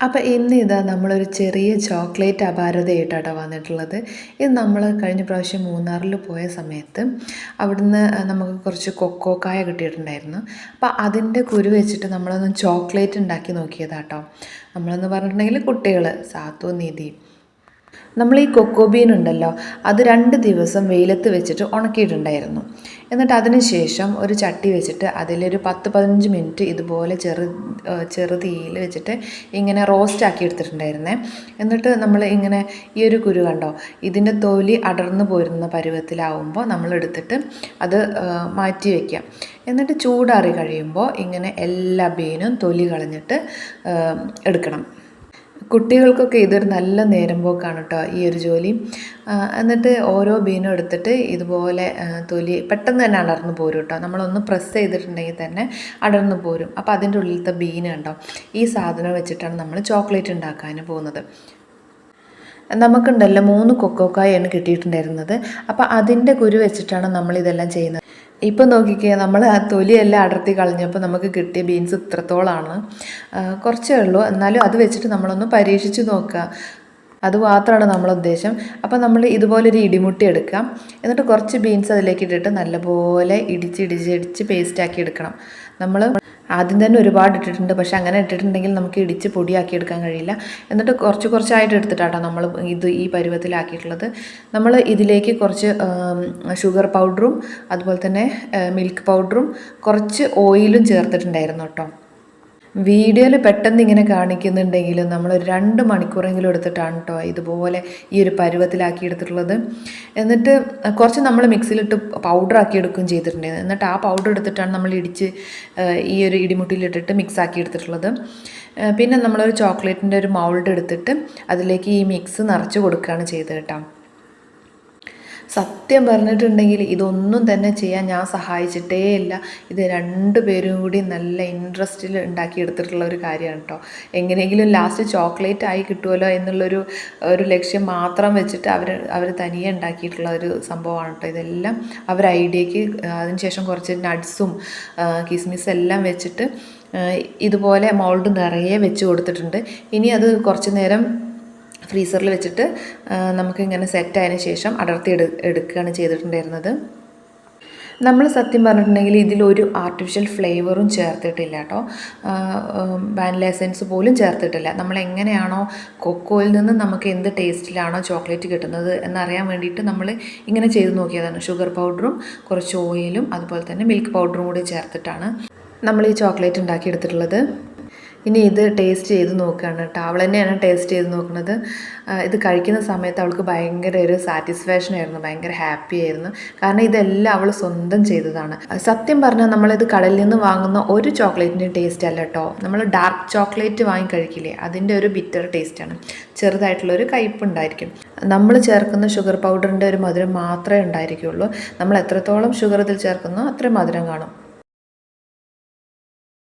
അപ്പോൾ ഇന്ന് ഇതാ നമ്മളൊരു ചെറിയ ചോക്ലേറ്റ് അപാരതയായിട്ടാണ് വന്നിട്ടുള്ളത്. ഇത് നമ്മൾ കഴിഞ്ഞ പ്രാവശ്യം മൂന്നാറിൽ പോയ സമയത്ത് അവിടുന്ന് നമുക്ക് കുറച്ച് കൊക്കോക്കായ കിട്ടിയിട്ടുണ്ടായിരുന്നു. അപ്പോൾ അതിൻ്റെ കുരു വെച്ചിട്ട് നമ്മളൊന്ന് ചോക്ലേറ്റ് ഉണ്ടാക്കി നോക്കിയതാട്ടോ. നമ്മളെന്ന് പറഞ്ഞിട്ടുണ്ടെങ്കിൽ കുട്ടികൾ സാത്തു നിധി നമ്മൾ ഈ കൊക്കോ ബീൻ ഉണ്ടല്ലോ, അത് 2 ദിവസം വെയിലത്ത് വെച്ചിട്ട് ഉണക്കിയിട്ടുണ്ടായിരുന്നു. എന്നിട്ട് അതിന് ശേഷം ഒരു ചട്ടി വെച്ചിട്ട് അതിലൊരു 10-15 മിനിറ്റ് ഇതുപോലെ ചെറു തീയിൽ വെച്ചിട്ട് ഇങ്ങനെ റോസ്റ്റ് ആക്കി എടുത്തിട്ടുണ്ടായിരുന്നേ. എന്നിട്ട് നമ്മൾ ഇങ്ങനെ ഈ ഒരു കുരു കണ്ടോ, ഇതിൻ്റെ തൊലി അടർന്നു പോരുന്ന പരുവത്തിലാവുമ്പോൾ നമ്മൾ എടുത്തിട്ട് അത് മാറ്റി വയ്ക്കാം. എന്നിട്ട് ചൂടാറി കഴിയുമ്പോൾ ഇങ്ങനെ എല്ലാ ബീനും തൊലി കളഞ്ഞിട്ട് എടുക്കണം. കുട്ടികൾക്കൊക്കെ ഇതൊരു നല്ല നേരം പോക്കാണ് കേട്ടോ ഈ ഒരു ജോലി. എന്നിട്ട് ഓരോ ബീനും എടുത്തിട്ട് ഇതുപോലെ തൊലി പെട്ടെന്ന് തന്നെ അടർന്നു പോരും കേട്ടോ. നമ്മളൊന്ന് പ്രസ് ചെയ്തിട്ടുണ്ടെങ്കിൽ തന്നെ അടർന്നു പോരും. അപ്പോൾ അതിൻ്റെ ഉള്ളിലത്തെ ബീൻ കണ്ടോ, ഈ സാധനം വെച്ചിട്ടാണ് നമ്മൾ ചോക്ലേറ്റ് ഉണ്ടാക്കാൻ പോകുന്നത്. നമുക്കുണ്ടല്ലോ 3 കൊക്കോക്കായാണ് കിട്ടിയിട്ടുണ്ടായിരുന്നത്. അപ്പോൾ അതിൻ്റെ കുരു വെച്ചിട്ടാണ് നമ്മളിതെല്ലാം ചെയ്യുന്നത്. ഇപ്പം നോക്കിക്കേ, നമ്മൾ ആ തൊലിയെല്ലാം അടർത്തി കളഞ്ഞപ്പോൾ നമുക്ക് കിട്ടിയ ബീൻസ് ഇത്രത്തോളമാണ്. കുറച്ചേ ഉള്ളൂ, എന്നാലും അത് വെച്ചിട്ട് നമ്മളൊന്ന് പരീക്ഷിച്ച് നോക്കുക, അത് മാത്രമാണ് നമ്മളെ ഉദ്ദേശം. അപ്പോൾ നമ്മൾ ഇതുപോലൊരു ഇടിമുട്ടി എടുക്കാം. എന്നിട്ട് കുറച്ച് ബീൻസ് അതിലേക്ക് ഇട്ടിട്ട് നല്ലപോലെ ഇടിച്ച് പേസ്റ്റാക്കി എടുക്കണം. നമ്മൾ ആദ്യം തന്നെ ഒരുപാട് ഇട്ടിട്ടുണ്ട്, പക്ഷെ അങ്ങനെ ഇട്ടിട്ടുണ്ടെങ്കിൽ നമുക്ക് ഇടിച്ച് പൊടിയാക്കി എടുക്കാൻ കഴിയില്ല. എന്നിട്ട് കുറച്ചായിട്ട് എടുത്തിട്ടാട്ടോ നമ്മൾ ഈ പരുവത്തിലാക്കിയിട്ടുള്ളത്. നമ്മൾ ഇതിലേക്ക് കുറച്ച് ഷുഗർ പൗഡറും അതുപോലെ തന്നെ മിൽക്ക് പൗഡറും കുറച്ച് ഓയിലും ചേർത്തിട്ടുണ്ടായിരുന്നു കേട്ടോ. വീഡിയോയിൽ പെട്ടെന്ന് ഇങ്ങനെ കാണിക്കുന്നുണ്ടെങ്കിലും നമ്മളൊരു 2 മണിക്കൂറെങ്കിലും എടുത്തിട്ടാണ് കേട്ടോ ഇതുപോലെ ഈ ഒരു പരുവത്തിലാക്കി എടുത്തിട്ടുള്ളത്. എന്നിട്ട് കുറച്ച് നമ്മൾ മിക്സിയിലിട്ട് പൗഡറാക്കി എടുക്കുകയും ചെയ്തിട്ടുണ്ടായിരുന്നു. എന്നിട്ട് ആ പൗഡർ എടുത്തിട്ടാണ് നമ്മൾ ഈ ഒരു ഇടിമുട്ടിയിലിട്ടിട്ട് മിക്സാക്കി എടുത്തിട്ടുള്ളത്. പിന്നെ നമ്മളൊരു ചോക്ലേറ്റിൻ്റെ ഒരു മൗൾഡ് എടുത്തിട്ട് അതിലേക്ക് ഈ മിക്സ് നിറച്ച് കൊടുക്കുകയാണ് ചെയ്തത് കേട്ടോ. സത്യം പറഞ്ഞിട്ടുണ്ടെങ്കിൽ ഇതൊന്നും തന്നെ ചെയ്യാൻ ഞാൻ സഹായിച്ചിട്ടേ ഇല്ല. ഇത് 2 പേരും കൂടി നല്ല ഇൻട്രസ്റ്റിൽ ഉണ്ടാക്കിയെടുത്തിട്ടുള്ള ഒരു കാര്യമാണ് കേട്ടോ. എങ്ങനെയെങ്കിലും ലാസ്റ്റ് ചോക്ലേറ്റ് ആയി കിട്ടുമല്ലോ എന്നുള്ളൊരു ലക്ഷ്യം മാത്രം വെച്ചിട്ട് അവർ തനിയെ ഉണ്ടാക്കിയിട്ടുള്ള ഒരു സംഭവമാണ് കേട്ടോ. ഇതെല്ലാം അവർ ഐഡിയക്ക് അതിനുശേഷം കുറച്ച് നട്ട്സും കിസ്മിസ് എല്ലാം വെച്ചിട്ട് ഇതുപോലെ മൗൾഡ് നിറയെ വെച്ച് കൊടുത്തിട്ടുണ്ട്. ഇനി അത് കുറച്ച് നേരം ഫ്രീസറിൽ വെച്ചിട്ട് നമുക്കിങ്ങനെ സെറ്റായതിന് ശേഷം അടർത്തി എടുക്കുകയാണ് ചെയ്തിട്ടുണ്ടായിരുന്നത്. നമ്മൾ സത്യം പറഞ്ഞിട്ടുണ്ടെങ്കിൽ ഇതിലൊരു ആർട്ടിഫിഷ്യൽ ഫ്ലേവറും ചേർത്തിട്ടില്ല കേട്ടോ. വാനില എസൻസ് പോലും ചേർത്തിട്ടില്ല. നമ്മൾ എങ്ങനെയാണോ കൊക്കോയിൽ നിന്ന് നമുക്ക് എന്ത് ടേസ്റ്റിലാണോ ചോക്ലേറ്റ് കിട്ടുന്നത് എന്നറിയാൻ വേണ്ടിയിട്ട് നമ്മൾ ഇങ്ങനെ ചെയ്ത് നോക്കിയതാണ്. ഷുഗർ പൗഡറും കുറച്ച് ഓയിലും അതുപോലെ തന്നെ മിൽക്ക് പൗഡറും കൂടി ചേർത്തിട്ടാണ് നമ്മൾ ഈ ചോക്ലേറ്റ് ഉണ്ടാക്കിയെടുത്തിട്ടുള്ളത്. ഇനി ഇത് ടേസ്റ്റ് ചെയ്ത് നോക്കുകയാണ് കേട്ടോ. അവൾ തന്നെയാണ് ടേസ്റ്റ് ചെയ്ത് നോക്കുന്നത്. ഇത് കഴിക്കുന്ന സമയത്ത് അവൾക്ക് ഭയങ്കര ഒരു സാറ്റിസ്ഫാക്ഷൻ ആയിരുന്നു, ഭയങ്കര ഹാപ്പി ആയിരുന്നു. കാരണം ഇതെല്ലാം അവൾ സ്വന്തം ചെയ്തതാണ്. സത്യം പറഞ്ഞാൽ നമ്മളിത് കടലിൽ നിന്ന് വാങ്ങുന്ന ഒരു ചോക്ലേറ്റിൻ്റെയും ടേസ്റ്റ് അല്ല കേട്ടോ. നമ്മൾ ഡാർക്ക് ചോക്ലേറ്റ് വാങ്ങി കഴിക്കില്ലേ, അതിൻ്റെ ഒരു ബിറ്റർ ടേസ്റ്റാണ്. ചെറുതായിട്ടുള്ളൊരു കയ്പ്പുണ്ടായിരിക്കും. നമ്മൾ ചേർക്കുന്ന ഷുഗർ പൗഡറിൻ്റെ ഒരു മധുരം മാത്രമേ ഉണ്ടായിരിക്കുള്ളൂ. നമ്മൾ എത്രത്തോളം ഷുഗർ ഇതിൽ ചേർക്കുന്നോ അത്രയും മധുരം കാണും.